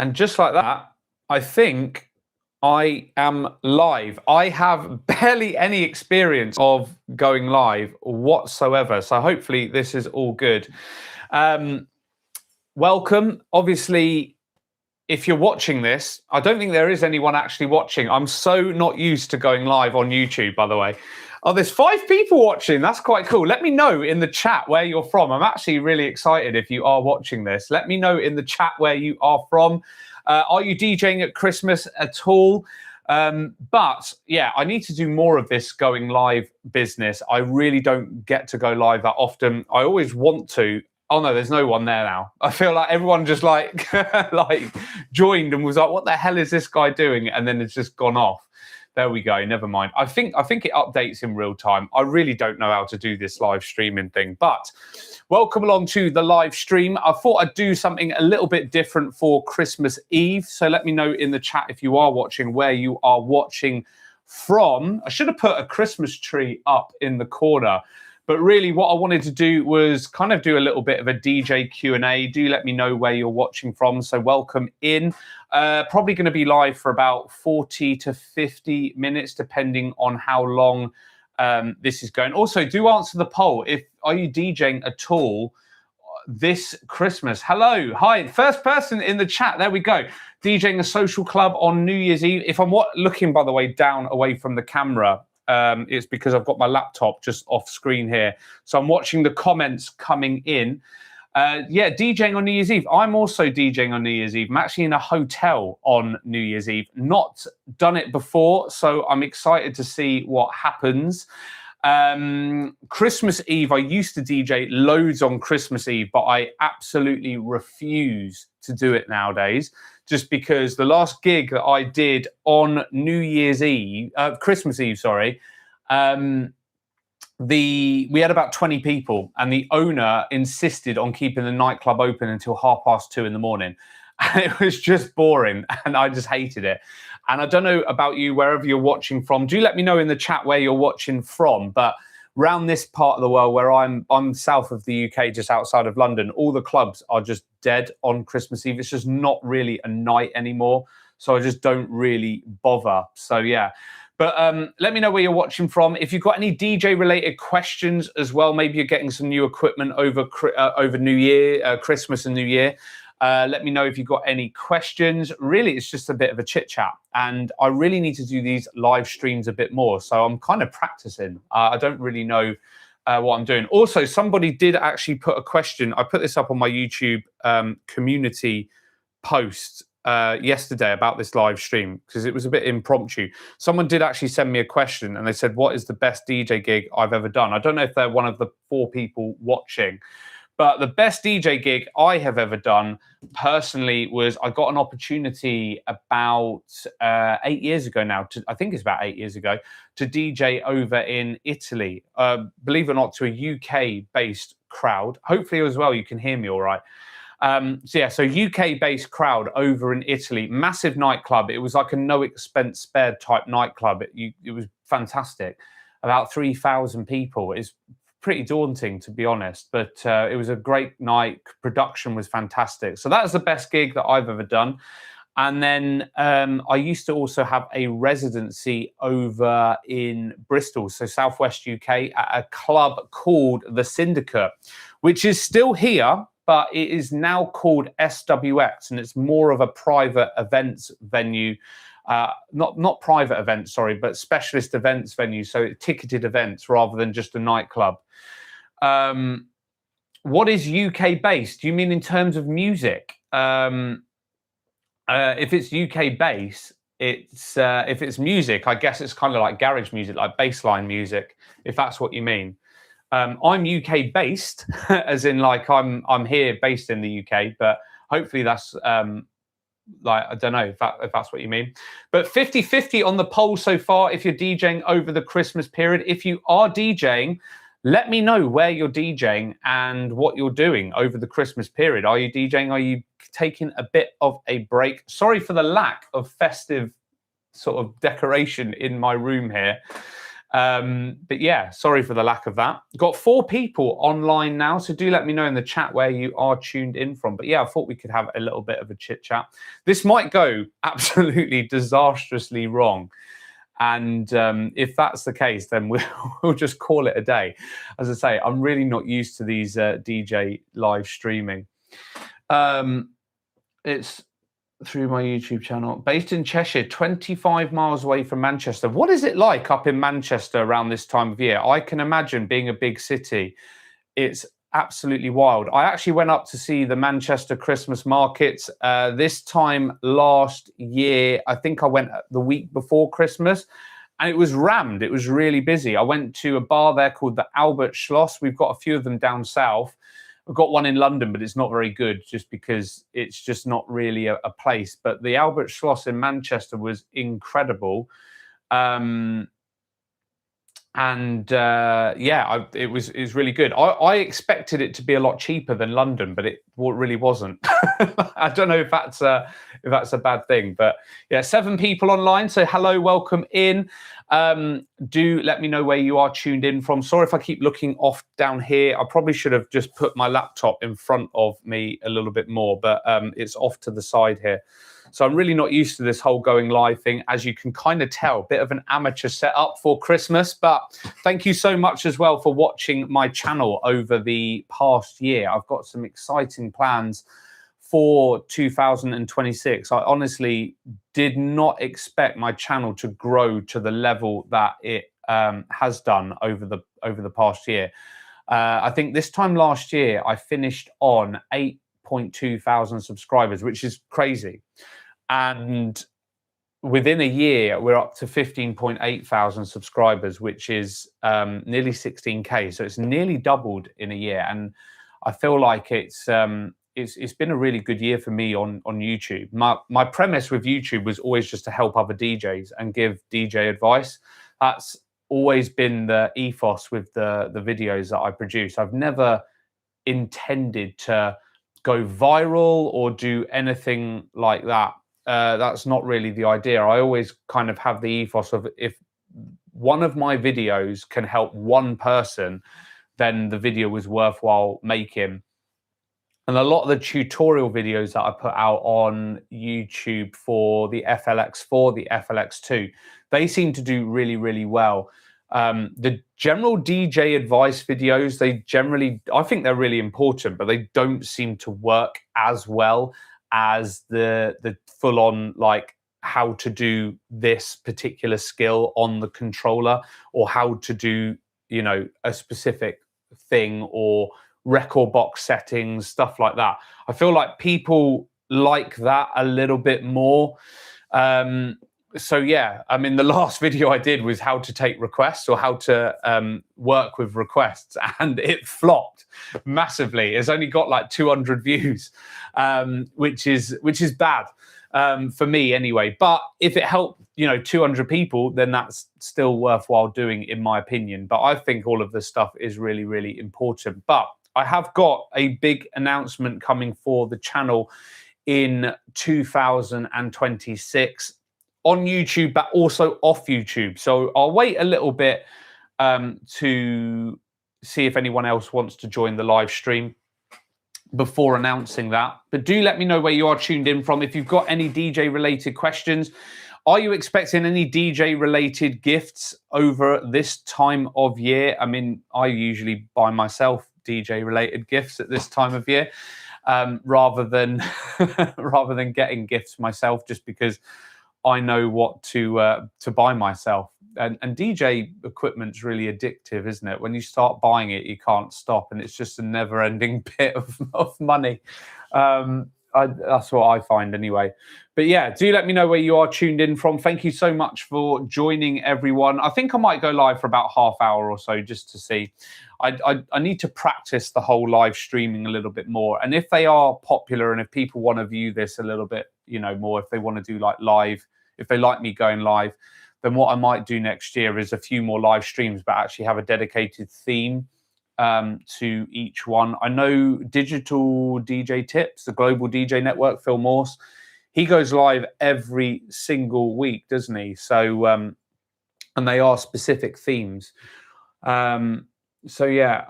And just like that, I think I am live. I have barely any experience of going live whatsoever. So hopefully this is all good. Welcome. Obviously, if you're watching this, I don't think there is anyone actually watching. I'm so not used to going live on YouTube, by the way. Oh, there's 5 people watching. That's quite cool. Let me know in the chat where you're from. I'm actually really excited if you are watching this. Let me know in the chat where you are from. Are you DJing at Christmas at all? But yeah, I need to do more of this going live business. I really don't get to go live that often. I always want to. Oh no, there's no one there now. I feel like everyone just like like joined and was like, what the hell is this guy doing? And then it's just gone off. There we go. Never mind. I think it updates in real time. I really don't know how to do this live streaming thing, but welcome along to the live stream. I thought I'd do something a little bit different for Christmas Eve. So let me know in the chat if you are watching, where you are watching from. I should have put a Christmas tree up in the corner. But really what I wanted to do was kind of do a little bit of a DJ Q&A. Do let me know where you're watching from. So welcome in. Probably going to be live for about 40 to 50 minutes, depending on how long this is going. Also, do answer the poll. Are you DJing at all this Christmas? Hello. Hi. First person in the chat. There we go. DJing a social club on New Year's Eve. If I'm looking, by the way, down away from the camera, it's because I've got my laptop just off screen here. So I'm watching the comments coming in. Yeah, DJing on New Year's Eve. I'm also DJing on New Year's Eve. I'm actually in a hotel on New Year's Eve. Not done it before, so I'm excited to see what happens. Christmas Eve, I used to DJ loads on Christmas Eve, but I absolutely refuse to do it nowadays. Just because the last gig that I did on New Year's Eve, Christmas Eve, sorry, we had about 20 people, and the owner insisted on keeping the nightclub open until 2:30 in the morning. And it was just boring, and I just hated it. And I don't know about you, wherever you're watching from. Do let me know in the chat where you're watching from. But around this part of the world where I'm south of the UK, just outside of London, all the clubs are just dead on Christmas Eve. It's just not really a night anymore. So I just don't really bother. So yeah. But let me know where you're watching from. If you've got any DJ related questions as well, maybe you're getting some new equipment over New Year, Christmas and New Year. Let me know if you've got any questions. Really, it's just a bit of a chit chat. And I really need to do these live streams a bit more. So I'm kind of practicing. I don't really know what I'm doing. Also, somebody did actually put a question. I put this up on my YouTube community post yesterday about this live stream because it was a bit impromptu. Someone did actually send me a question and they said, what is the best DJ gig I've ever done? I don't know if they're one of the 4 people watching. But the best DJ gig I have ever done personally was I got an opportunity about 8 years ago now. I think it's about 8 years ago to DJ over in Italy. Believe it or not, to a UK-based crowd. Hopefully as well you can hear me all right. So UK-based crowd over in Italy. Massive nightclub. It was like a no-expense spared type nightclub. It was fantastic. About 3,000 people. It's pretty daunting, to be honest, but it was a great night. Production was fantastic. So that was the best gig that I've ever done. And then I used to also have a residency over in Bristol, so Southwest UK, at a club called The Syndicate, which is still here, but it is now called SWX, and it's more of a private events venue. Not private events, sorry, but specialist events venue, so ticketed events rather than just a nightclub. What is UK based? Do you mean in terms of music? If it's UK based, if it's music, I guess it's kind of like garage music, like bassline music, if that's what you mean. I'm UK based, as in like I'm here based in the UK, but hopefully that's like, I don't know if that's what you mean. But 50-50 on the poll so far if you're DJing over the Christmas period. If you are DJing, let me know where you're DJing and what you're doing over the Christmas period. Are you DJing? Are you taking a bit of a break? Sorry for the lack of festive sort of decoration in my room here. But yeah, sorry for the lack of that. Got 4 people online now, so do let me know in the chat where you are tuned in from. But yeah, I thought we could have a little bit of a chit chat. This might go absolutely disastrously wrong. And if that's the case, then we'll just call it a day. As I say, I'm really not used to these DJ live streaming. It's through my YouTube channel. Based in Cheshire, 25 miles away from Manchester. What is it like up in Manchester around this time of year? I can imagine being a big city. It's absolutely wild. I actually went up to see the Manchester Christmas markets this time last year. I think I went the week before Christmas, and it was rammed. It was really busy. I went to a bar there called the Albert Schloss. We've got a few of them down south. We've got one in London, but it's not very good just because it's just not really a place. But the Albert Schloss in Manchester was incredible. Yeah, it was really good. I expected it to be a lot cheaper than London, but it really wasn't. I don't know if that's a bad thing, but yeah, 7 people online. So hello, welcome in. Do let me know where you are tuned in from. Sorry if I keep looking off down here. I probably should have just put my laptop in front of me a little bit more, but it's off to the side here. So I'm really not used to this whole going live thing, as you can kind of tell, bit of an amateur setup for Christmas. But thank you so much as well for watching my channel over the past year. I've got some exciting plans for 2026. I honestly did not expect my channel to grow to the level that it has done over the past year. I think this time last year I finished on 8.2 thousand subscribers, which is crazy. And within a year, we're up to 15.8 thousand subscribers, which is nearly 16K. So it's nearly doubled in a year. And I feel like it's been a really good year for me on YouTube. My premise with YouTube was always just to help other DJs and give DJ advice. That's always been the ethos with the videos that I produce. I've never intended to go viral or do anything like that. That's not really the idea. I always kind of have the ethos of, if one of my videos can help one person, then the video was worthwhile making. And a lot of the tutorial videos that I put out on YouTube for the FLX4, the FLX2, they seem to do really, really well. The general DJ advice videos, I think they're really important, but they don't seem to work as well as the full-on, like, how to do this particular skill on the controller, or how to do, you know, a specific thing, or record box settings, stuff like that. I feel like people like that a little bit more. So yeah, I mean, the last video I did was how to take requests, or how to work with requests, and it flopped massively. It's only got like 200 views, which is bad for me anyway. But if it helped, you know, 200 people, then that's still worthwhile doing, in my opinion. But I think all of this stuff is really, really important. But I have got a big announcement coming for the channel in 2026 on YouTube, but also off YouTube. So I'll wait a little bit to see if anyone else wants to join the live stream before announcing that. But do let me know where you are tuned in from. If you've got any DJ related questions, are you expecting any DJ related gifts over this time of year? I mean, I usually buy myself DJ related gifts at this time of year, rather than getting gifts myself, just because I know what to buy myself. And DJ equipment's really addictive, isn't it? When you start buying it, you can't stop, and it's just a never-ending pit of money. That's what I find anyway. But yeah, do let me know where you are tuned in from. Thank you so much for joining, everyone. I think I might go live for about half hour or so, just to see. I need to practice the whole live streaming a little bit more. And if they are popular, and if people want to view this a little bit, you know, more, if they want to do like live, if they like me going live, then what I might do next year is a few more live streams, but actually have a dedicated theme to each one. I know Digital DJ Tips, the Global DJ Network, Phil Morse, he goes live every single week, doesn't he? So and they are specific themes. So yeah.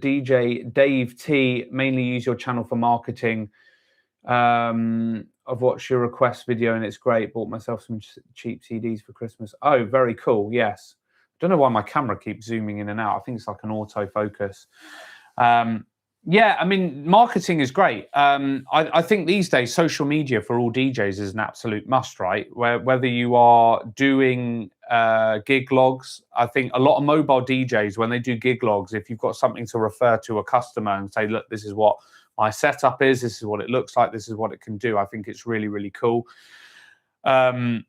DJ Dave T, mainly use your channel for marketing. I've watched your request video and it's great. Bought myself some cheap CDs for Christmas. Oh, very cool. Yes. Don't know why my camera keeps zooming in and out. I think it's like an autofocus. Yeah, I mean, marketing is great. I think these days social media for all DJs is an absolute must, right? Whether you are doing gig logs, I think a lot of mobile DJs, when they do gig logs, if you've got something to refer to a customer and say, look, this is what my setup is, this is what it looks like, this is what it can do, I think it's really, really cool. I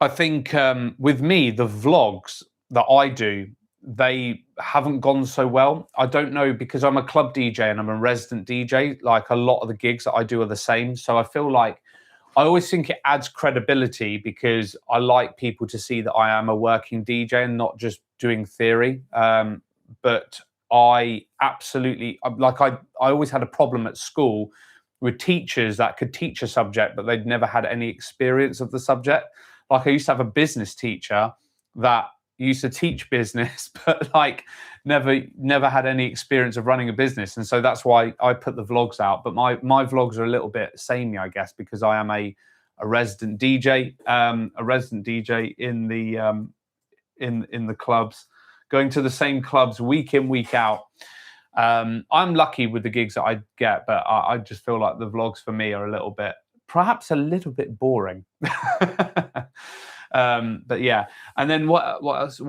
think with me, the vlogs that I do, they haven't gone so well. I don't know, because I'm a club DJ and I'm a resident DJ, like a lot of the gigs that I do are the same. So I feel like I always think it adds credibility, because I like people to see that I am a working DJ and not just doing theory. But I absolutely, like I always had a problem at school with teachers that could teach a subject, but they'd never had any experience of the subject. Like I used to have a business teacher that used to teach business, but like never had any experience of running a business. And so that's why I put the vlogs out. But my vlogs are a little bit samey, I guess, because I am a resident DJ, in the clubs, going to the same clubs week in, week out. I'm lucky with the gigs that I get, but I just feel like the vlogs for me are perhaps a little bit boring. But yeah, and then what else?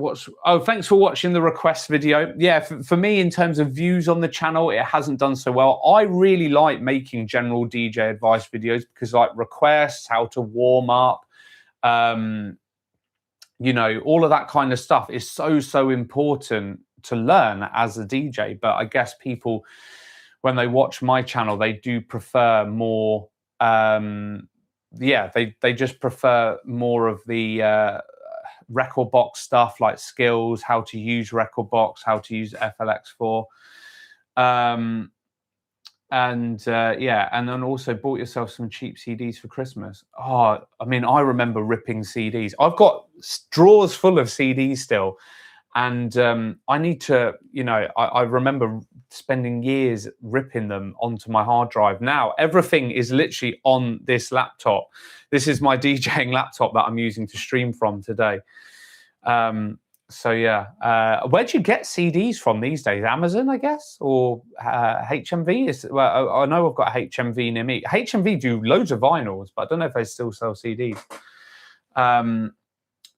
Oh, thanks for watching the request video. Yeah, for me, in terms of views on the channel, it hasn't done so well. I really like making general DJ advice videos, because like requests, how to warm up, you know, all of that kind of stuff is so important to learn as a DJ. But I guess people, when they watch my channel, they do prefer more. Yeah, they just prefer more of the record box stuff, like skills, how to use record box, how to use FLX4. Yeah, and then also bought yourself some cheap CDs for Christmas. Oh, I mean, I remember ripping CDs. I've got drawers full of CDs still. And I need to, you know, I remember spending years ripping them onto my hard drive. Now, everything is literally on this laptop. This is my DJing laptop that I'm using to stream from today. So, yeah. Where do you get CDs from these days? Amazon, I guess? Or HMV? Well, I know I've got HMV near me. HMV do loads of vinyls, but I don't know if they still sell CDs.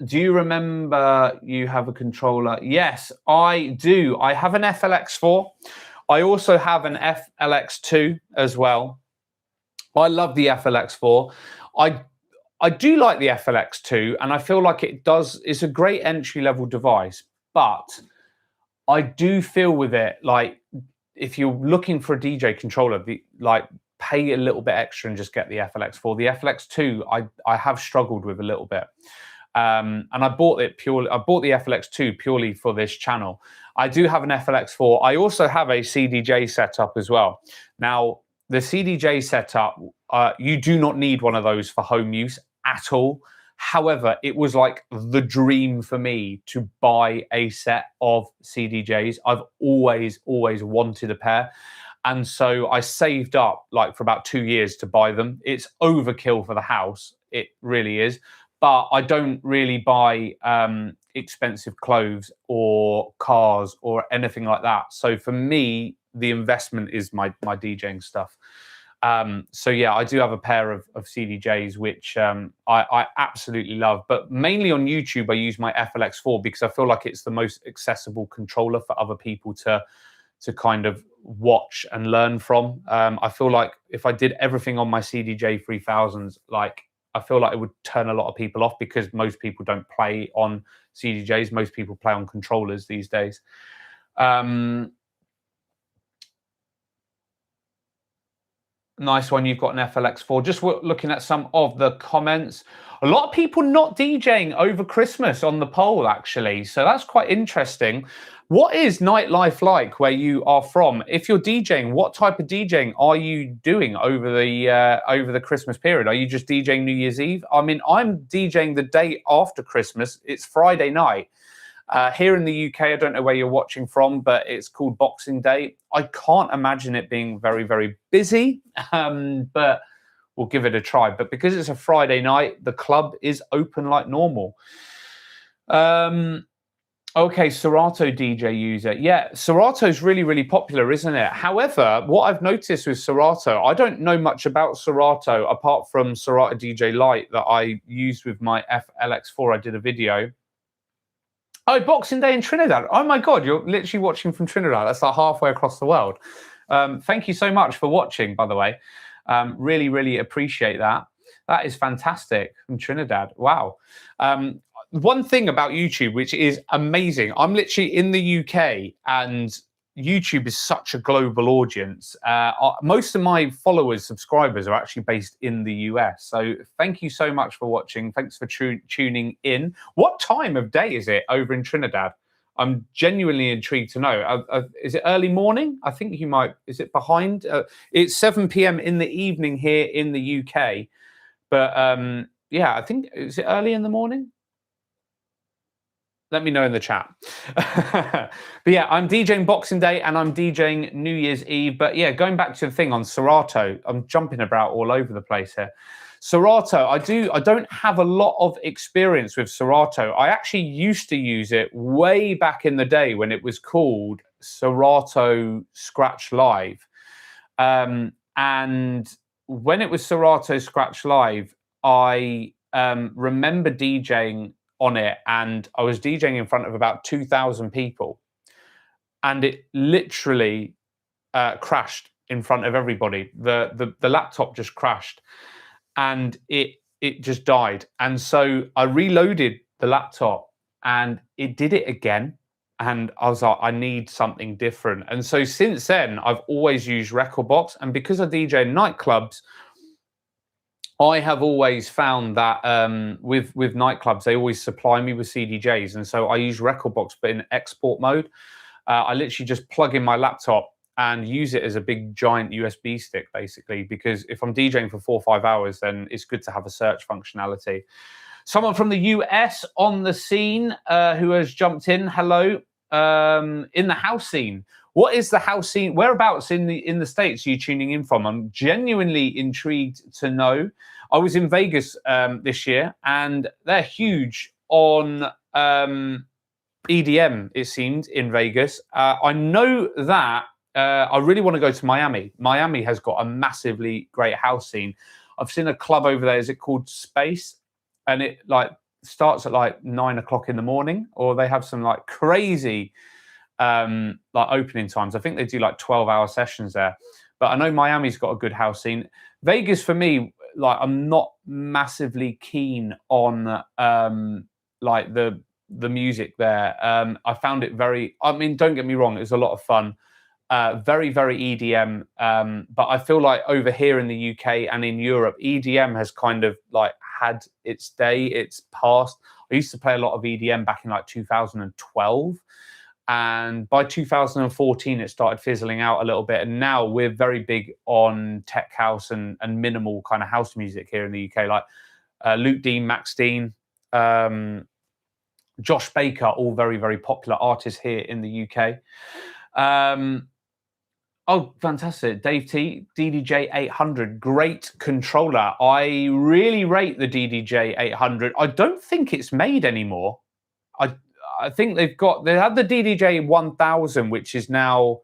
Do you remember you have a controller? Yes, I do. I have an FLX4. I also have an FLX2 as well. I love the FLX4. I do like the FLX2, and I feel like it's a great entry-level device, but I do feel with it, like, if you're looking for a DJ controller, pay a little bit extra and just get the FLX4. The FLX2, I have struggled with a little bit. And I bought the FLX2 purely for this channel. I do have an FLX4. I also have a CDJ setup as well. Now, the CDJ setup, you do not need one of those for home use at all. However, it was like the dream for me to buy a set of CDJs. I've always wanted a pair. And so I saved up like for about 2 years to buy them. It's overkill for the house. It really is. But I don't really buy expensive clothes or cars or anything like that. So for me, the investment is my DJing stuff. So yeah, I do have a pair of CDJs, which I absolutely love. But mainly on YouTube, I use my FLX4 because I feel like it's the most accessible controller for other people to kind of watch and learn from. I feel like if I did everything on my CDJ 3000s, like, I feel like it would turn a lot of people off because most people don't play on CDJs. Most people play on controllers these days. Nice one. You've got an FLX4. Just looking at some of the comments. A lot of people not DJing over Christmas on the poll, actually. So that's quite interesting. What is nightlife like where you are from? If you're DJing, what type of DJing are you doing over the Christmas period? Are you just DJing New Year's Eve? I mean, I'm DJing the day after Christmas. It's Friday night. Here in the UK, I don't know where you're watching from, but it's called Boxing Day. I can't imagine it being very, very busy, but we'll give it a try. But because it's a Friday night, the club is open like normal. Okay, Serato DJ user. Yeah, Serato's really, really popular, isn't it? However, what I've noticed with Serato, I don't know much about Serato apart from Serato DJ Lite that I used with my FLX4. I did a video. Oh, Boxing Day in Trinidad. Oh my God, you're literally watching from Trinidad. That's like halfway across the world. Thank you so much for watching, by the way. Really, really appreciate that. That is fantastic from Trinidad. Wow. One thing about YouTube, which is amazing, I'm literally in the UK and YouTube is such a global audience. Most of my followers, subscribers are actually based in the US. So thank you so much for watching. Thanks for tuning in. What time of day is it over in Trinidad? I'm genuinely intrigued to know. Is it early morning? I think you might. Is it behind? It's 7 p.m. in the evening here in the UK. But yeah, I think, is it early in the morning? Let me know in the chat. But yeah, I'm DJing Boxing Day and I'm DJing New Year's Eve. But yeah, going back to the thing on Serato, I'm jumping about all over the place here. Serato, I don't have a lot of experience with Serato. I actually used to use it way back in the day when it was called Serato Scratch Live. And when it was Serato Scratch Live, I remember DJing on it, and I was DJing in front of about 2,000 people, and it literally crashed in front of everybody. The laptop just crashed, and it just died. And so I reloaded the laptop, and it did it again. And I was like, I need something different. And so since then, I've always used Rekordbox, and because I DJ in nightclubs, I have always found that with nightclubs, they always supply me with CDJs. And so I use Rekordbox, but in export mode. I literally just plug in my laptop and use it as a big giant USB stick, basically, because if I'm DJing for 4 or 5 hours, then it's good to have a search functionality. Someone from the US on the scene who has jumped in. Hello. In the house scene. What is the house scene? Whereabouts in the States are you tuning in from? I'm genuinely intrigued to know. I was in Vegas this year, and they're huge on EDM, it seemed, in Vegas. I know that I really want to go to Miami. Miami has got a massively great house scene. I've seen a club over there. Is it called Space? And it like starts at like 9 o'clock in the morning, or they have some like crazy like opening times. I think they do like 12-hour sessions there. But I know Miami's got a good house scene. Vegas, for me, like I'm not massively keen on like the music there. I found it very, I mean, don't get me wrong, it was a lot of fun. Very, very EDM. But I feel like over here in the UK and in Europe, EDM has kind of like had its day, its past. I used to play a lot of EDM back in like 2012. And by 2014, it started fizzling out a little bit. And now we're very big on tech house and minimal kind of house music here in the UK, like Luke Dean, Max Dean, Josh Baker, all very, very popular artists here in the UK. Oh, fantastic. Dave T, DDJ 800, great controller. I really rate the DDJ 800. I don't think it's made anymore. I think they had the DDJ 1000, which is now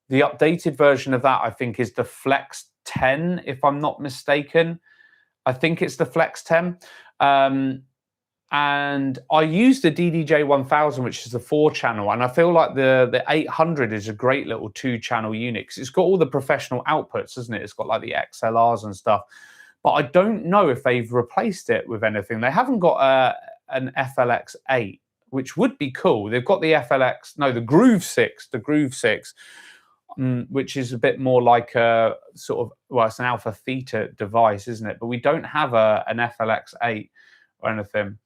the updated version of that. I think is the Flex 10, if I'm not mistaken. I think it's the Flex 10. And I use the DDJ 1000, which is the 4-channel. And I feel like the 800 is a great little 2-channel unit, because it's got all the professional outputs, isn't it? It's got like the XLRs and stuff. But I don't know if they've replaced it with anything. They haven't got an FLX 8. Which would be cool. They've got the the Groove 6, which is a bit more like a sort of, well, it's an alpha theta device, isn't it? But we don't have an FLX 8 or anything.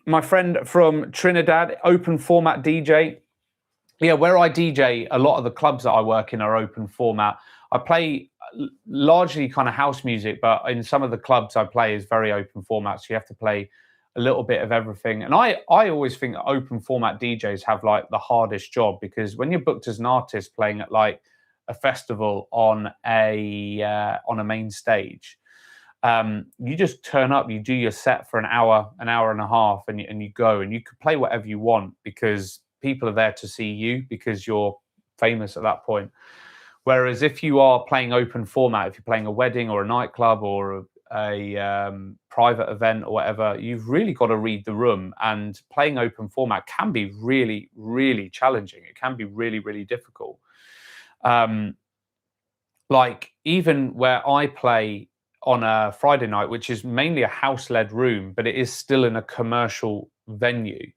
my friend from Trinidad, open format DJ. Yeah, where I DJ, a lot of the clubs that I work in are open format. I play largely kind of house music, but in some of the clubs I play is very open format. So you have to play a little bit of everything. And I always think that open format DJs have like the hardest job, because when you're booked as an artist playing at like a festival on a main stage, you just turn up, you do your set for an hour and a half, and you go, and you can play whatever you want because people are there to see you because you're famous at that point. Whereas if you are playing open format, if you're playing a wedding or a nightclub or a private event or whatever, you've really got to read the room, and playing open format can be really, really challenging. It can be really, really difficult. Like even where I play on a Friday night, which is mainly a house-led room, but it is still in a commercial venue.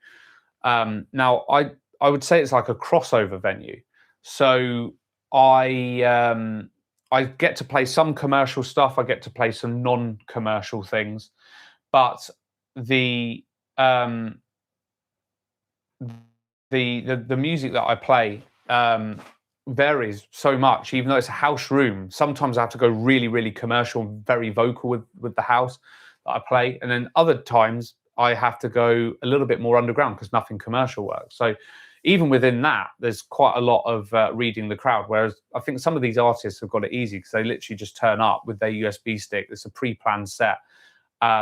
Now, I would say it's like a crossover venue. So I get to play some commercial stuff. I get to play some non-commercial things, but the music that I play varies so much. Even though it's a house room, sometimes I have to go really, really commercial, very vocal with the house that I play, and then other times I have to go a little bit more underground because nothing commercial works. So even within that, there's quite a lot of reading the crowd. Whereas I think some of these artists have got it easy because they literally just turn up with their USB stick. It's a pre-planned set.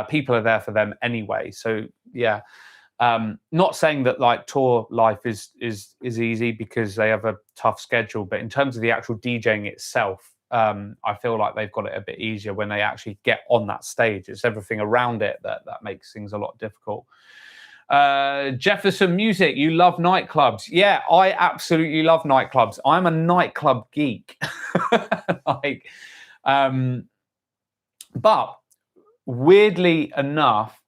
People are there for them anyway. So yeah, not saying that like tour life is easy because they have a tough schedule, but in terms of the actual DJing itself, I feel like they've got it a bit easier when they actually get on that stage. It's everything around it that makes things a lot difficult. Jefferson Music, you love nightclubs. Yeah, I absolutely love nightclubs. I'm a nightclub geek. Like, but weirdly enough,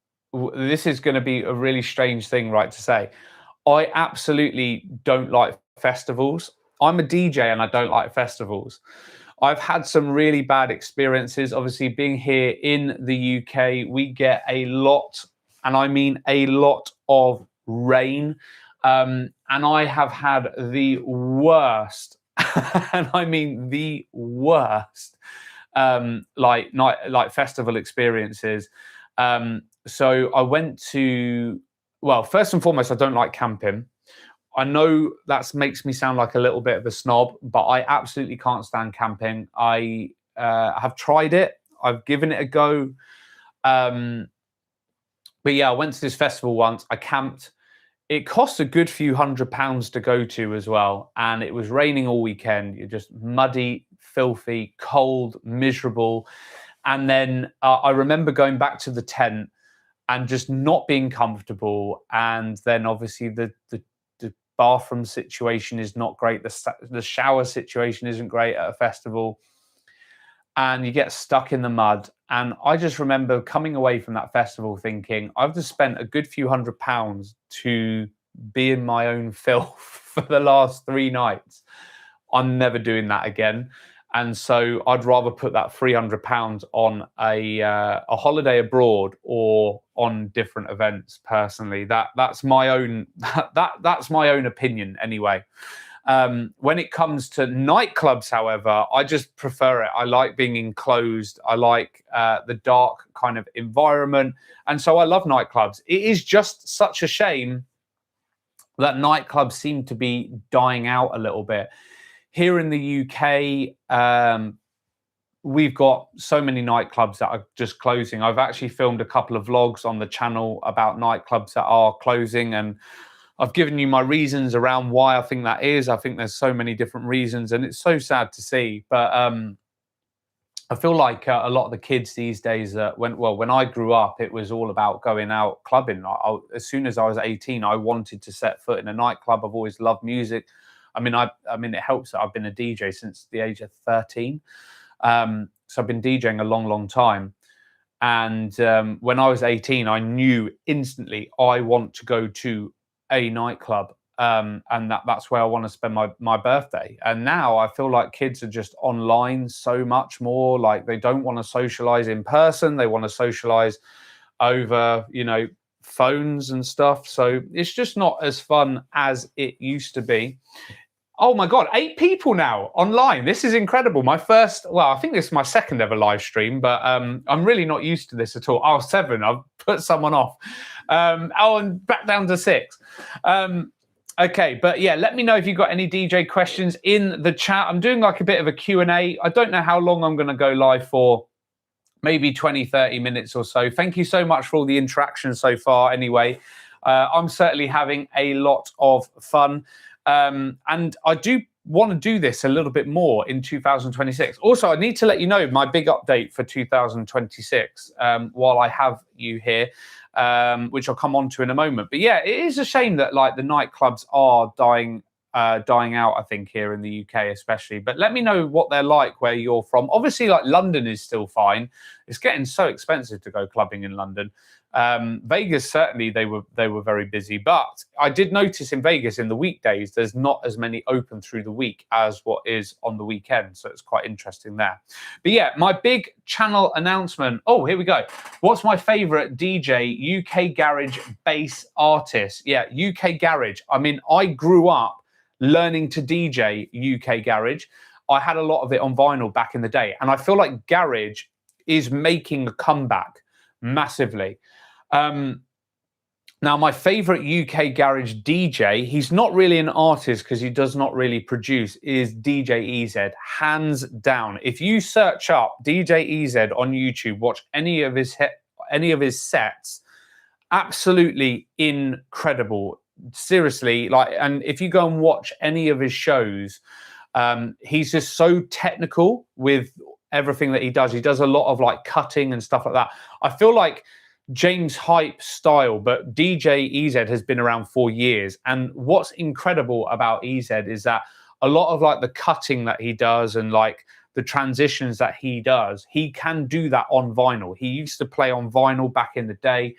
this is going to be a really strange thing, right, to say. I absolutely don't like festivals. I'm a DJ and I don't like festivals. I've had some really bad experiences. Obviously, being here in the UK, we get a lot, and I mean a lot, of rain. And I have had the worst, and I mean the worst, like festival experiences. So I went to, well, first and foremost, I don't like camping. I know that makes me sound like a little bit of a snob, but I absolutely can't stand camping. I have tried it. I've given it a go. But yeah, I went to this festival once. I camped. It cost a good few £100 to go to as well. And it was raining all weekend. You're just muddy, filthy, cold, miserable. And then I remember going back to the tent and just not being comfortable. And then obviously the bathroom situation is not great. The shower situation isn't great at a festival. And you get stuck in the mud. And I just remember coming away from that festival thinking, I've just spent a good few £100 to be in my own filth for the last 3 nights. I'm never doing that again. And so I'd rather put that £300 on a holiday abroad or on different events. Personally, that's my own that's my own opinion anyway. When it comes to nightclubs, however, I just prefer it. I like being enclosed. I like the dark kind of environment, and so I love nightclubs. It is just such a shame that nightclubs seem to be dying out a little bit. Here in the UK, we've got so many nightclubs that are just closing. I've actually filmed a couple of vlogs on the channel about nightclubs that are closing, and I've given you my reasons around why I think that is. I think there's so many different reasons, and it's so sad to see. But I feel like a lot of the kids these days, when I grew up, it was all about going out clubbing. As soon as I was 18, I wanted to set foot in a nightclub. I've always loved music. I mean, it helps that I've been a DJ since the age of 13. So I've been DJing a long, long time. And when I was 18, I knew instantly I want to go to a nightclub, and that's where I want to spend my birthday. And now I feel like kids are just online so much more. Like, they don't want to socialize in person. They want to socialize over, phones and stuff. So it's just not as fun as it used to be. Oh my God, 8 people now online. This is incredible. My first, well, I think this is my second ever live stream, but I'm really not used to this at all. Oh, 7, I've put someone off. And back down to 6. Okay, but yeah, let me know if you've got any DJ questions in the chat. I'm doing like a bit of a Q&A. I don't know how long I'm going to go live for. Maybe 20, 30 minutes or so. Thank you so much for all the interaction so far anyway. I'm certainly having a lot of fun. And I do want to do this a little bit more in 2026. Also, I need to let you know my big update for 2026 while I have you here, which I'll come on to in a moment. But yeah, it is a shame that like the nightclubs are dying out, I think, here in the UK especially. But let me know what they're like where you're from. Obviously, like London is still fine. It's getting so expensive to go clubbing in London. Vegas, certainly they were very busy, but I did notice in Vegas in the weekdays there's not as many open through the week as what is on the weekend, so it's quite interesting there. But yeah, my big channel announcement. Oh, here we go. What's my favorite DJ UK garage bass artist? Yeah, UK garage. I mean, I grew up learning to DJ UK garage. I had a lot of it on vinyl back in the day, and I feel like garage is making a comeback massively. Now, my favorite UK garage DJ, he's not really an artist because he does not really produce, is DJ EZ, hands down. If you search up DJ EZ on YouTube, watch any of his sets, absolutely incredible. Seriously, like, and if you go and watch any of his shows, he's just so technical with everything that he does. He does a lot of like cutting and stuff like that. I feel like James Hype style, but DJ EZ has been around for years. And what's incredible about EZ is that a lot of like the cutting that he does and like the transitions that he does, he can do that on vinyl. He used to play on vinyl back in the day.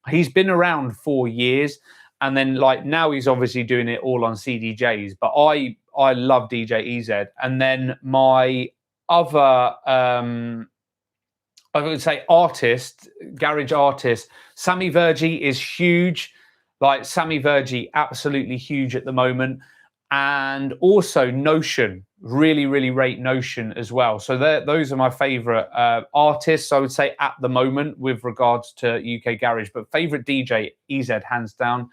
He's been around for years. And then like now he's obviously doing it all on CDJs. But I love DJ EZ. And then my other I would say garage artist, Sammy Vergi is huge. Like Sammy Vergi, absolutely huge at the moment. And also Notion, really, really rate Notion as well. So those are my favorite artists, I would say, at the moment with regards to UK garage. But favorite DJ, EZ, hands down.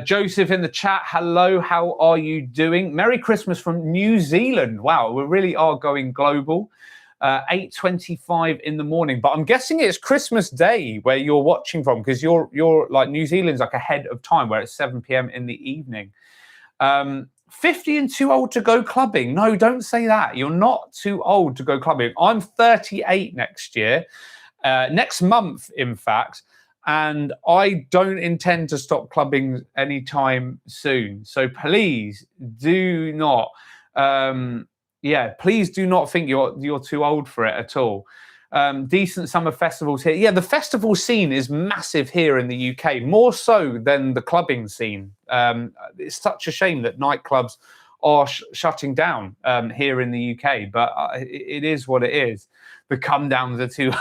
Joseph in the chat, hello, how are you doing? Merry Christmas from New Zealand. Wow, we really are going global. 8:25 in the morning, but I'm guessing it's Christmas Day where you're watching from, because you're like New Zealand's like ahead of time where it's 7 p.m. in the evening. 50 and too old to go clubbing. No, don't say that. You're not too old to go clubbing. I'm 38 next year, next month, in fact, and I don't intend to stop clubbing anytime soon. So please do not. Please do not think you're too old for it at all. Decent summer festivals here. Yeah, the festival scene is massive here in the UK, more so than the clubbing scene. It's such a shame that nightclubs are shutting down here in the UK, but it is what it is. The come downs are too.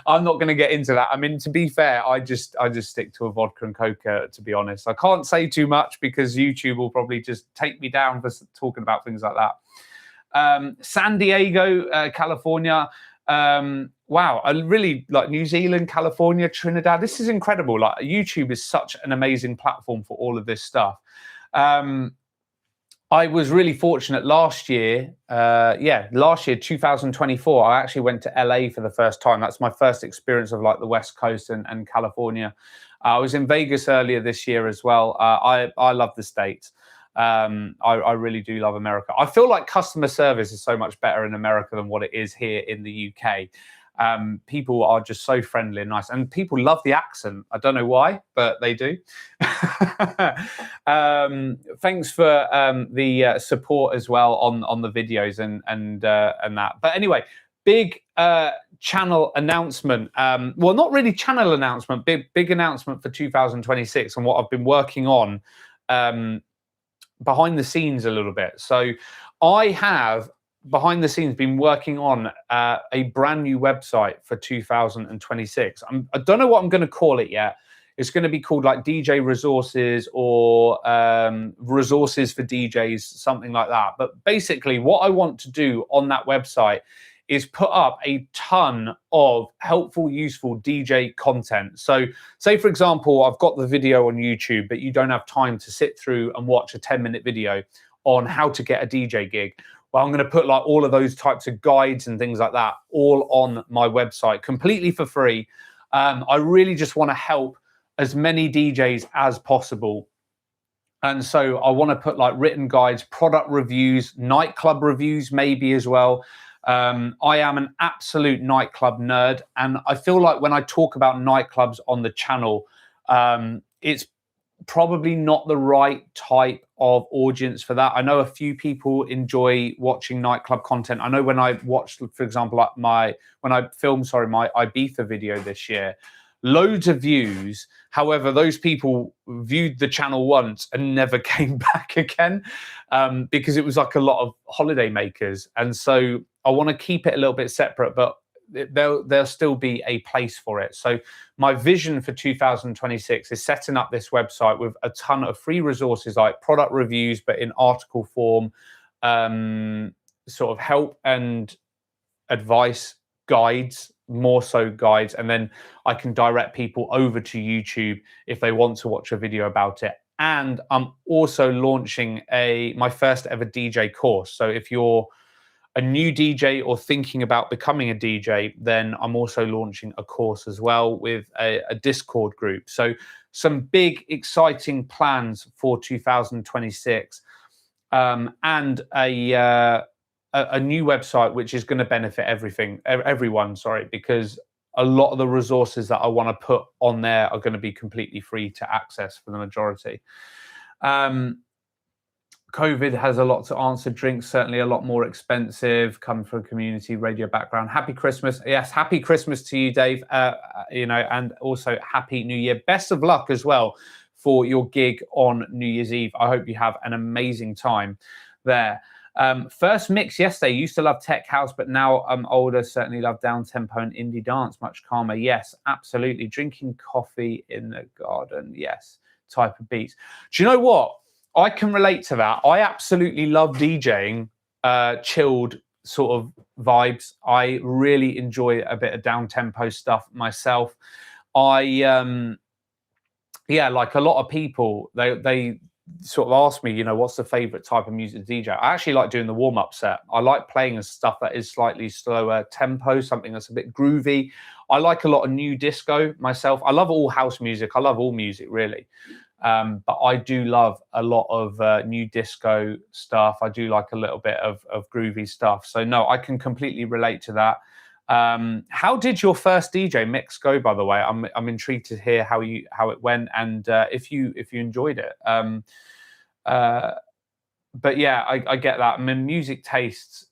I'm not going to get into that. I mean, to be fair, I just stick to a vodka and coca, to be honest. I can't say too much because YouTube will probably just take me down for talking about things like that. San Diego, California. Wow, I really like New Zealand, California, Trinidad. This is incredible. Like YouTube is such an amazing platform for all of this stuff. I was really fortunate last year, 2024, I actually went to LA for the first time. That's my first experience of like the West Coast and California. I was in Vegas earlier this year as well. I love the States. I really do love America. I feel like customer service is so much better in America than what it is here in the UK. People are just so friendly and nice, and people love the accent. I don't know why, but they do. Thanks for the support as well on the videos and that. But anyway, big channel announcement. Well, not really channel announcement. Big announcement for 2026 and what I've been working on behind the scenes a little bit. So I have behind the scenes been working on a brand new website for 2026. I don't know what I'm going to call it yet. It's going to be called like DJ Resources or Resources for DJs, something like that. But basically, what I want to do on that website is put up a ton of helpful, useful DJ content. So say, for example, I've got the video on YouTube, but you don't have time to sit through and watch a 10-minute video on how to get a DJ gig. Well, I'm going to put like all of those types of guides and things like that all on my website completely for free. I really just want to help as many DJs as possible. And so I want to put like written guides, product reviews, nightclub reviews maybe as well. I am an absolute nightclub nerd, and I feel like when I talk about nightclubs on the channel, it's probably not the right type of audience for that. I know a few people enjoy watching nightclub content. I know when I watched, for example, like when I filmed my Ibiza video this year, loads of views. However, those people viewed the channel once and never came back again, because it was like a lot of holiday makers. And so I want to keep it a little bit separate, but there'll still be a place for it. So my vision for 2026 is setting up this website with a ton of free resources like product reviews, but in article form, sort of help and advice, guides, more so guides, and then I can direct people over to YouTube if they want to watch a video about it. And I'm also launching my first ever DJ course. So if you're a new DJ or thinking about becoming a DJ, then I'm also launching a course as well with a Discord group. So some big, exciting plans for 2026, and a new website which is going to benefit everyone. Because a lot of the resources that I want to put on there are going to be completely free to access for the majority. COVID has a lot to answer. Drinks certainly a lot more expensive. Come from a community radio background. Happy Christmas. Yes, happy Christmas to you, Dave. And also happy New Year. Best of luck as well for your gig on New Year's Eve. I hope you have an amazing time there. First mix yesterday. Used to love tech house, but now I'm older. Certainly love down tempo and indie dance. Much calmer. Yes, absolutely. Drinking coffee in the garden. Yes, type of beats. Do you know what? I can relate to that. I absolutely love DJing chilled sort of vibes. I really enjoy a bit of down tempo stuff myself. Like a lot of people, they sort of ask me, what's the favorite type of music to DJ? I actually like doing the warm-up set. I like playing stuff that is slightly slower tempo, something that's a bit groovy. I like a lot of new disco myself. I love all house music. I love all music, really. But I do love a lot of new disco stuff. I do like a little bit of groovy stuff. So no, I can completely relate to that. How did your first DJ mix go, by the way? I'm intrigued to hear how it went, and if you enjoyed it. But yeah, I get that. I mean, music tastes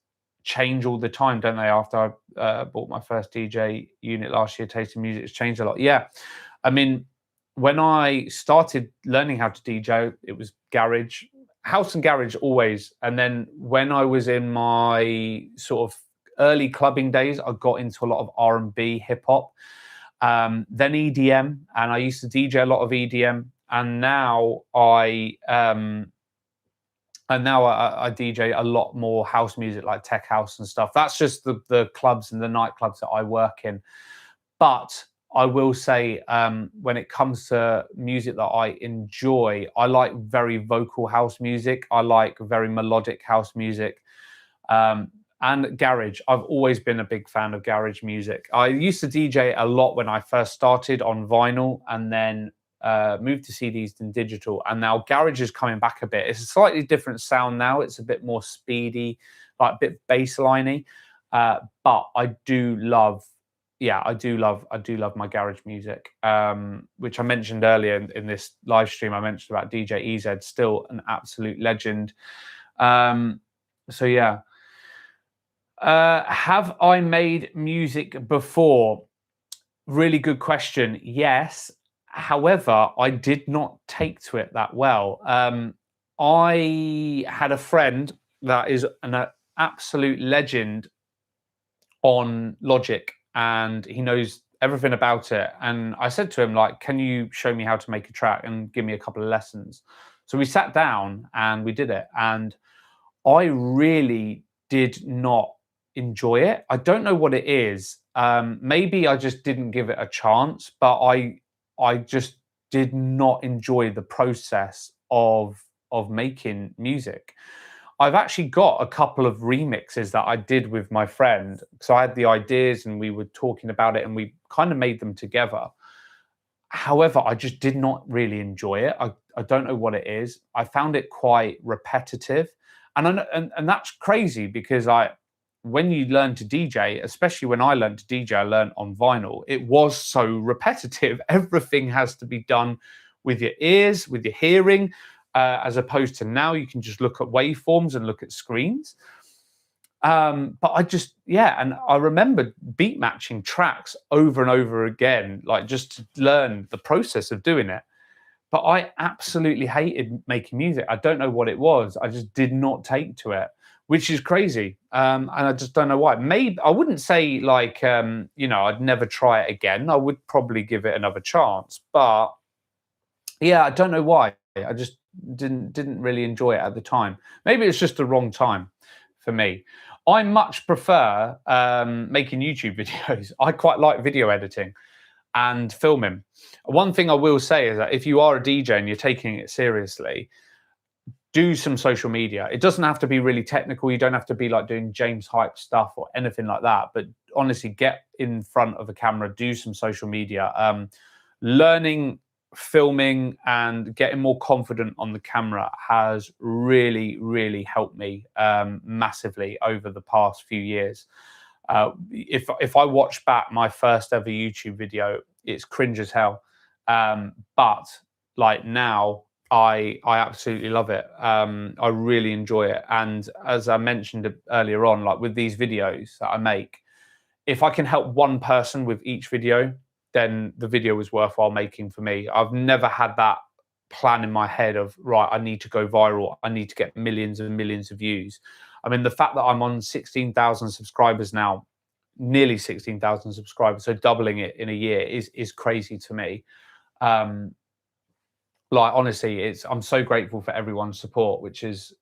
change all the time, don't they? After I bought my first DJ unit last year, tasting music has changed a lot. Yeah, I mean, when I started learning how to DJ, it was garage, house and garage always. And then when I was in my sort of early clubbing days, I got into a lot of R&B, hip hop, then EDM, and I used to DJ a lot of EDM. And now I DJ a lot more house music, like tech house and stuff. That's just the clubs and the nightclubs that I work in. But I will say, when it comes to music that I enjoy, I like very vocal house music. I like very melodic house music. And garage. I've always been a big fan of garage music. I used to DJ a lot when I first started on vinyl, and then moved to CDs and digital. And now garage is coming back a bit. It's a slightly different sound now. It's a bit more speedy, like a bit bassliney. But I do love my garage music, which I mentioned earlier in this live stream. I mentioned about DJ EZ, still an absolute legend. So yeah. Have I made music before? Really good question. Yes. However, I did not take to it that well. I had a friend that is an absolute legend on Logic, and he knows everything about it. And I said to him, like, can you show me how to make a track and give me a couple of lessons? So we sat down and we did it. And I really did not enjoy it. I don't know what it is. Maybe I just didn't give it a chance, but I just did not enjoy the process of making music. I've actually got a couple of remixes that I did with my friend. So I had the ideas and we were talking about it and we kind of made them together. However, I just did not really enjoy it. I don't know what it is. I found it quite repetitive. And that's crazy because when you learn to DJ, especially when I learned to DJ, I learned on vinyl. It was so repetitive. Everything has to be done with your ears, with your hearing. As opposed to now, you can just look at waveforms and look at screens. But and I remember beat matching tracks over and over again, like just to learn the process of doing it. But I absolutely hated making music. I don't know what it was. I just did not take to it, which is crazy. And I just don't know why. Maybe I wouldn't say like, I'd never try it again. I would probably give it another chance. But yeah, I don't know why. I just didn't really enjoy it at the time. Maybe it's just the wrong time for me. I much prefer making YouTube videos. I quite like video editing and filming. One thing I will say is that if you are a DJ and you're taking it seriously, do some social media. It doesn't have to be really technical. You don't have to be like doing James Hype stuff or anything like that. But honestly, get in front of a camera, do some social media. Learning filming and getting more confident on the camera has really, really helped me massively over the past few years. If I watch back my first ever YouTube video, it's cringe as hell. But like now, I absolutely love it. I really enjoy it. And as I mentioned earlier on, like with these videos that I make, if I can help one person with each video, then the video was worthwhile making for me. I've never had that plan in my head of, right, I need to go viral. I need to get millions and millions of views. I mean, the fact that I'm on 16,000 subscribers now, nearly 16,000 subscribers, so doubling it in a year is crazy to me. Like, honestly, I'm so grateful for everyone's support, which is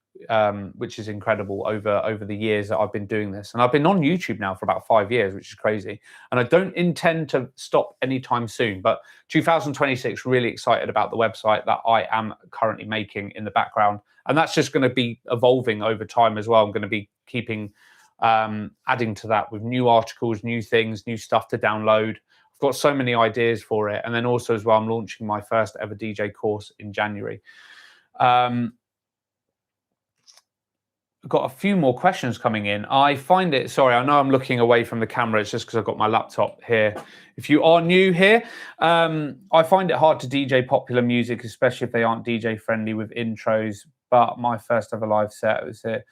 incredible over the years that I've been doing this. And I've been on YouTube now for about 5 years, which is crazy. And I don't intend to stop anytime soon, but 2026, really excited about the website that I am currently making in the background. And that's just going to be evolving over time as well. I'm going to be keeping adding to that with new articles, new things, new stuff to download. I've got so many ideas for it. And then also as well, I'm launching my first ever DJ course in January. Got a few more questions coming in. I find it, sorry, I know I'm looking away from the camera. It's just because I've got my laptop here. If you are new here, I find it hard to DJ popular music, especially if they aren't DJ friendly with intros. But my first ever live set was it.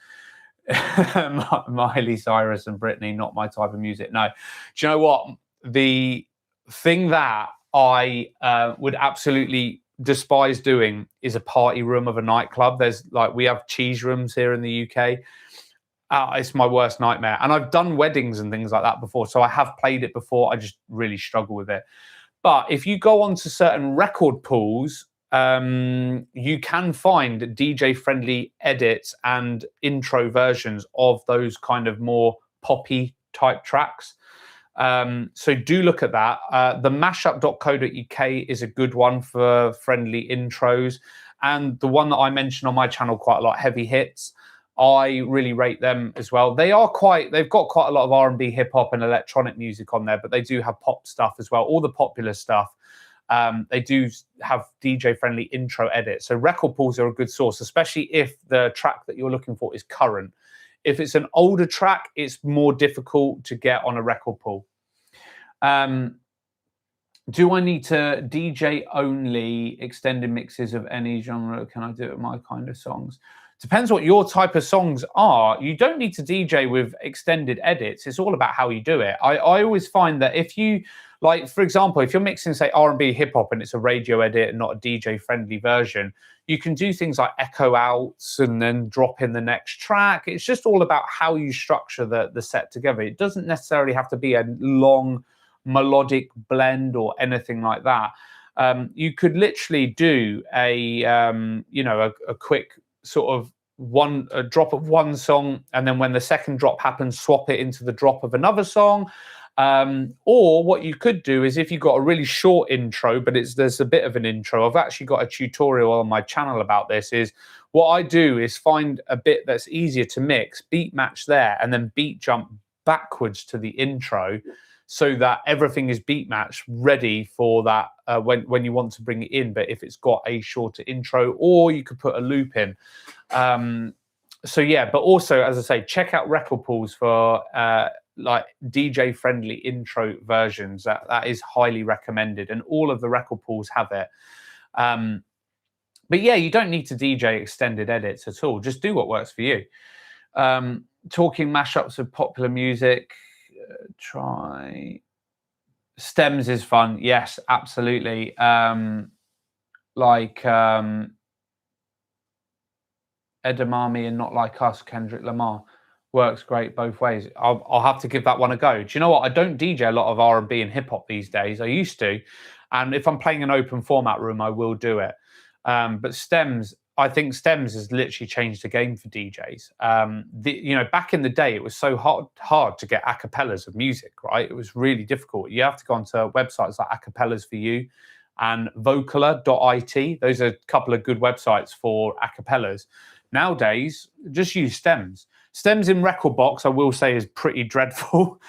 Miley Cyrus and Britney, not my type of music. No, do you know what? The thing that I would absolutely despise doing is a party room of a nightclub. We have cheese rooms here in the UK. It's my worst nightmare. And I've done weddings and things like that before, so I have played it before. I just really struggle with it. But if you go onto certain record pools, you can find DJ friendly edits and intro versions of those kind of more poppy type tracks. So do look at that. The mashup.co.uk is a good one for friendly intros. And the one that I mention on my channel quite a lot, Heavy Hits, I really rate them as well. They've got quite a lot of R&B, hip hop and electronic music on there, but they do have pop stuff as well. All the popular stuff. They do have DJ friendly intro edits. So record pools are a good source, especially if the track that you're looking for is current. If it's an older track, it's more difficult to get on a record pool. Do I need to DJ only extended mixes of any genre? Can I do it with my kind of songs? Depends what your type of songs are. You don't need to DJ with extended edits. It's all about how you do it. I always find that if you, Like, for example, if you're mixing, say, R&B, hip hop, and it's a radio edit and not a DJ friendly version, you can do things like echo outs and then drop in the next track. It's just all about how you structure the set together. It doesn't necessarily have to be a long melodic blend or anything like that. You could literally do a quick sort of a drop of one song, and then when the second drop happens, swap it into the drop of another song. Or what you could do is, if you've got a really short intro, but there's a bit of an intro, I've actually got a tutorial on my channel about this, is what I do is find a bit that's easier to mix, beat match there, and then beat jump backwards to the intro, so that everything is beat matched, ready for that when you want to bring it in. But if it's got a shorter intro, or you could put a loop in. So yeah, but also, as I say, check out record pools for like DJ friendly intro versions. That is highly recommended, and all of the record pools have it. But yeah, you don't need to DJ extended edits at all. Just do what works for you. Talking mashups of popular music, try stems is fun. Yes, absolutely. Like Edamame and Not Like Us, Kendrick Lamar, works great both ways. I'll have to give that one a go. Do you know what? I don't DJ a lot of R&B and hip hop these days. I used to, and if I'm playing an open format room, I will do it. But stems, I think stems has literally changed the game for DJs. Back in the day, it was so hard to get acapellas of music, right? It was really difficult. You have to go onto websites like Acapellas for You and Vocaler.it. Those are a couple of good websites for acapellas. Nowadays, just use stems. Stems in Rekordbox, I will say, is pretty dreadful.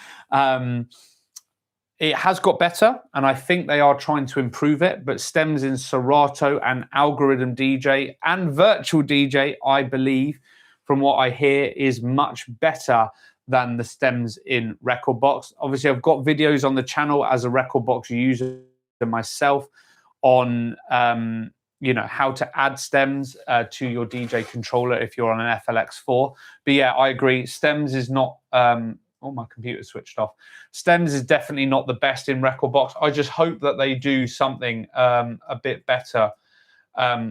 It has got better, and I think they are trying to improve it. But stems in Serato and Algorithm DJ and Virtual DJ, I believe, from what I hear, is much better than the stems in Rekordbox. Obviously, I've got videos on the channel as a Rekordbox user myself on how to add stems to your DJ controller if you're on an FLX4. But yeah, I agree. Stems is not... oh, my computer switched off. Stems is definitely not the best in Rekordbox. I just hope that they do something a bit better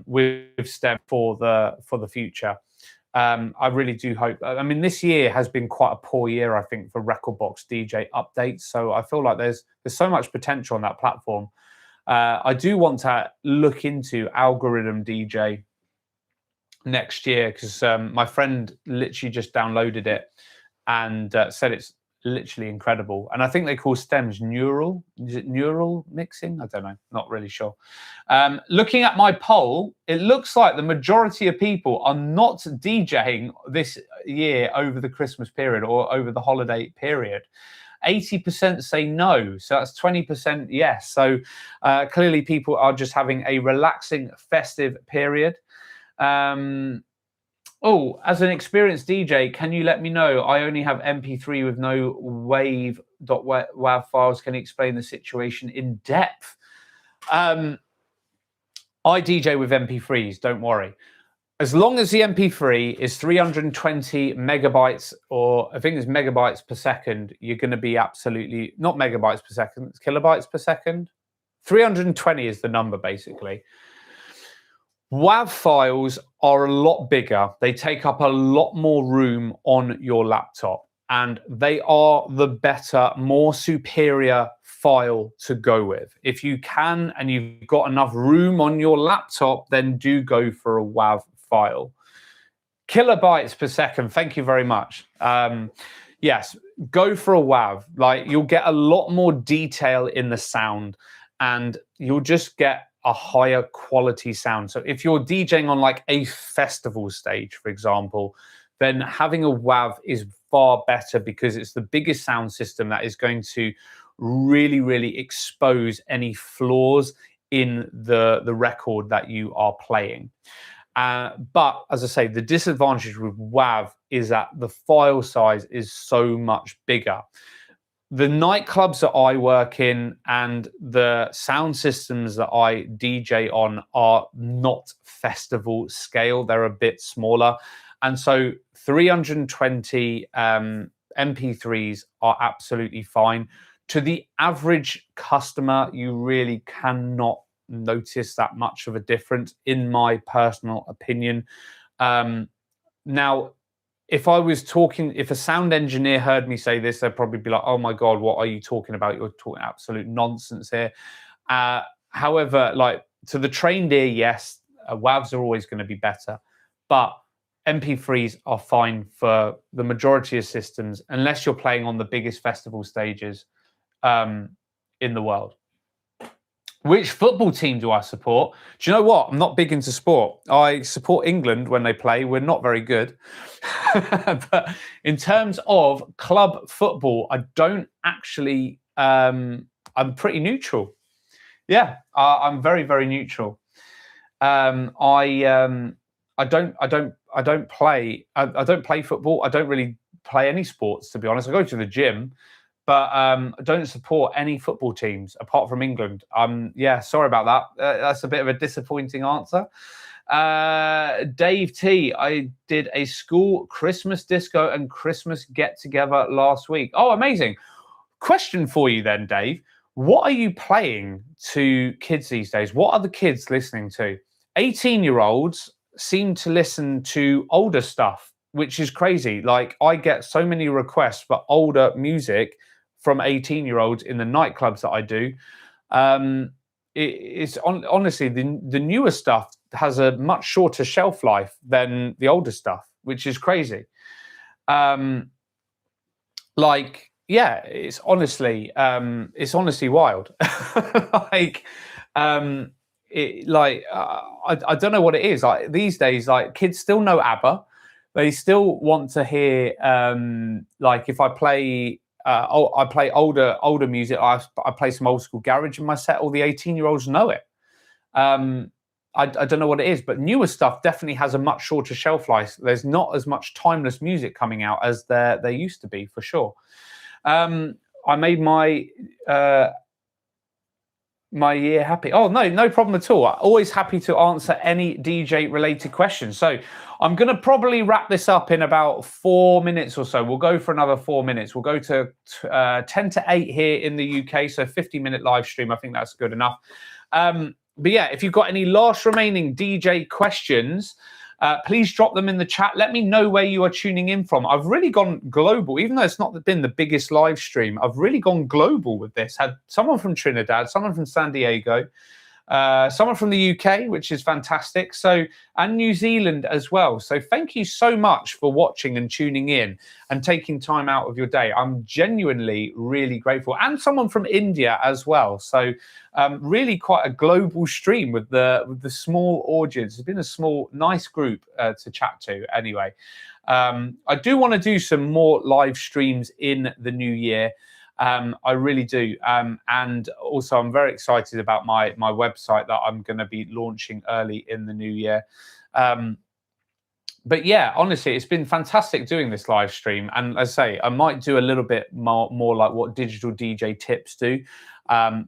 with stem for the future. I really do hope. I mean, this year has been quite a poor year, I think, for Rekordbox DJ updates. So I feel like there's so much potential on that platform. I do want to look into Algorithm DJ next year, because my friend literally just downloaded it and said it's literally incredible. And I think they call stems neural. Is it neural mixing? I don't know. Not really sure. Looking at my poll, it looks like the majority of people are not DJing this year over the Christmas period or over the holiday period. 80% say no, so that's 20% yes. So clearly people are just having a relaxing, festive period. Oh, as an experienced DJ, can you let me know? I only have MP3 with no wave.wav files. Can you explain the situation in depth? I DJ with MP3s, don't worry. As long as the MP3 is 320 megabytes, or I think it's megabytes per second, you're going to be absolutely, not megabytes per second, it's kilobytes per second. 320 is the number, basically. WAV files are a lot bigger. They take up a lot more room on your laptop, and they are the better, more superior file to go with. If you can and you've got enough room on your laptop, then do go for a WAV file. Kilobytes per second, thank you very much. Yes, go for a WAV. Like, you'll get a lot more detail in the sound, and you'll just get a higher quality sound. So if you're DJing on like a festival stage, for example, then having a WAV is far better, because it's the biggest sound system that is going to really, really expose any flaws in the record that you are playing. But as I say, the disadvantage with WAV is that the file size is so much bigger. The nightclubs that I work in and the sound systems that I DJ on are not festival scale. They're a bit smaller. And so 320 MP3s are absolutely fine. To the average customer, you really cannot notice that much of a difference, in my personal opinion. Now, if I was talking, if a sound engineer heard me say this, they'd probably be like, "Oh my God, what are you talking about? You're talking absolute nonsense here." However, like, to the trained ear, yes, WAVs are always going to be better, but MP3s are fine for the majority of systems, unless you're playing on the biggest festival stages in the world. Which football team do I support? Do you know what? I'm not big into sport. I support England when they play. We're not very good. But in terms of club football, I don't actually, I'm pretty neutral. Yeah, I'm very, very neutral. I don't play football. I don't really play any sports, to be honest. I go to the gym, but I don't support any football teams apart from England. Yeah, sorry about that. That's a bit of a disappointing answer. Dave T, I did a school Christmas disco and Christmas get together last week. Oh, amazing. Question for you then, Dave. What are you playing to kids these days? What are the kids listening to? 18-year-olds seem to listen to older stuff, which is crazy. Like, I get so many requests for older music from 18-year-olds in the nightclubs that I do. Honestly, the newer stuff has a much shorter shelf life than the older stuff, which is crazy. Yeah, it's honestly wild. I don't know what it is. Like, these days, like, kids still know ABBA. They still want to hear, like, if I play, I play older music. I play some old school garage in my set. All the 18-year-olds know it. I don't know what it is, but newer stuff definitely has a much shorter shelf life. There's not as much timeless music coming out as there used to be, for sure. I made my year happy. Oh, no problem at all. Always happy to answer any DJ related questions. So I'm going to probably wrap this up in about 4 minutes or so. We'll go for another 4 minutes. We'll go to 10 to 8 here in the UK. So 50-minute live stream. I think that's good enough. But yeah, if you've got any last remaining DJ questions, please drop them in the chat. Let me know where you are tuning in from. I've really gone global, even though it's not been the biggest live stream. I've really gone global with this. Had someone from Trinidad, someone from San Diego, someone from the UK, which is fantastic. So, and New Zealand as well. So thank you so much for watching and tuning in and taking time out of your day. I'm genuinely really grateful. And someone from India as well. So really quite a global stream with the small audience. It's been a small, nice group to chat to anyway. I do want to do some more live streams in the new year. I really do. And also I'm very excited about my website that I'm going to be launching early in the new year. But yeah, honestly, it's been fantastic doing this live stream. And as I say, I might do a little bit more like what Digital DJ Tips do,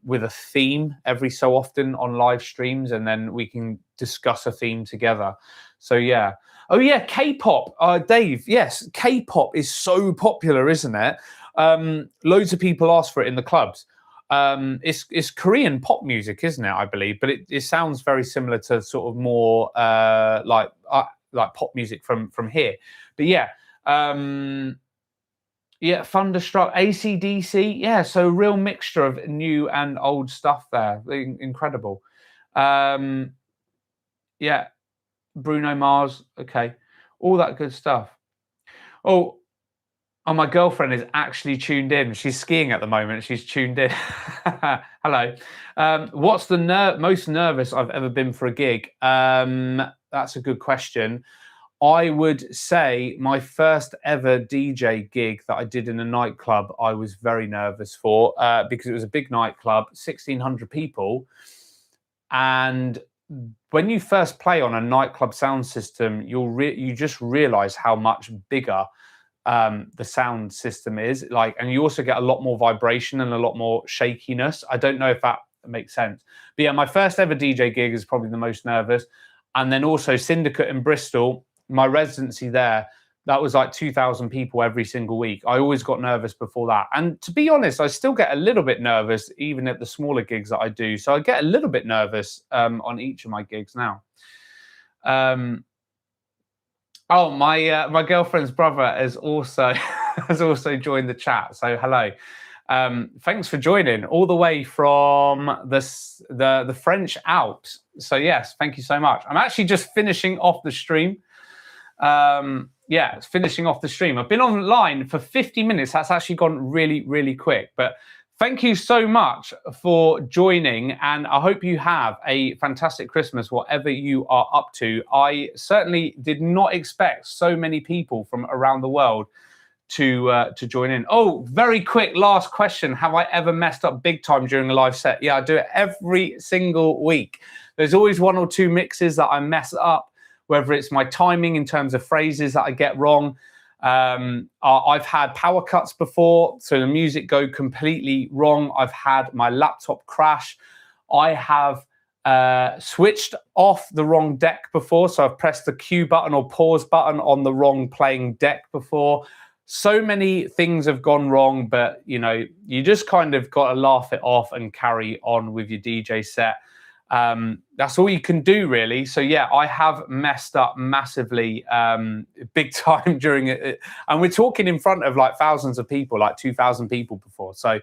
with a theme every so often on live streams, and then we can discuss a theme together. So yeah. Oh yeah, K-pop. Dave, yes, K-pop is so popular, isn't it? Loads of people ask for it in the clubs. It's Korean pop music, isn't it? I believe, but it sounds very similar to sort of more like pop music from here. But yeah, yeah, Thunderstruck, AC/DC. Yeah, so real mixture of new and old stuff there. Incredible. Yeah, Bruno Mars. Okay, all that good stuff. Oh, my girlfriend is actually tuned in. She's skiing at the moment. She's tuned in. Hello. What's the most nervous I've ever been for a gig? That's a good question. I would say my first ever DJ gig that I did in a nightclub, I was very nervous for, because it was a big nightclub, 1,600 people. And when you first play on a nightclub sound system, you just realize how much bigger the sound system is, like, and you also get a lot more vibration and a lot more shakiness. I don't know if that makes sense, but yeah, my first ever DJ gig is probably the most nervous. And then also Syndicate in Bristol, my residency there, that was like 2,000 people every single week. I always got nervous before that. And to be honest, I still get a little bit nervous even at the smaller gigs that I do. So I get a little bit nervous on each of my gigs now. Oh, my girlfriend's brother has also joined the chat. So hello. Thanks for joining all the way from the French Alps. So yes, thank you so much. I'm actually just finishing off the stream. Yeah, it's finishing off the stream. I've been online for 50 minutes. That's actually gone really, really quick. But thank you so much for joining, and I hope you have a fantastic Christmas, whatever you are up to. I certainly did not expect so many people from around the world to join in. Oh, very quick last question. Have I ever messed up big time during a live set? Yeah, I do it every single week. There's always one or two mixes that I mess up, whether it's my timing in terms of phrases that I get wrong. I've had power cuts before, so the music go completely wrong. I've had my laptop crash. I have switched off the wrong deck before, so I've pressed the cue button or pause button on the wrong playing deck before. So many things have gone wrong, but you know, you just kind of got to laugh it off and carry on with your DJ set. That's all you can do, really. So yeah, I have messed up massively, big time during it, and we're talking in front of like thousands of people, like 2,000 people before. So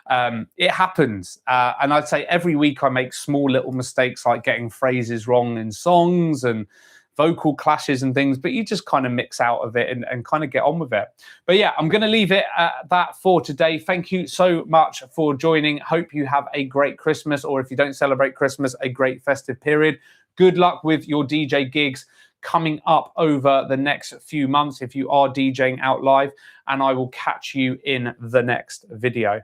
it happens, and I'd say every week I make small little mistakes, like getting phrases wrong in songs and vocal clashes and things, but you just kind of mix out of it and kind of get on with it. But yeah, I'm going to leave it at that for today. Thank you so much for joining. Hope you have a great Christmas, or if you don't celebrate Christmas, a great festive period. Good luck with your DJ gigs coming up over the next few months if you are DJing out live, and I will catch you in the next video.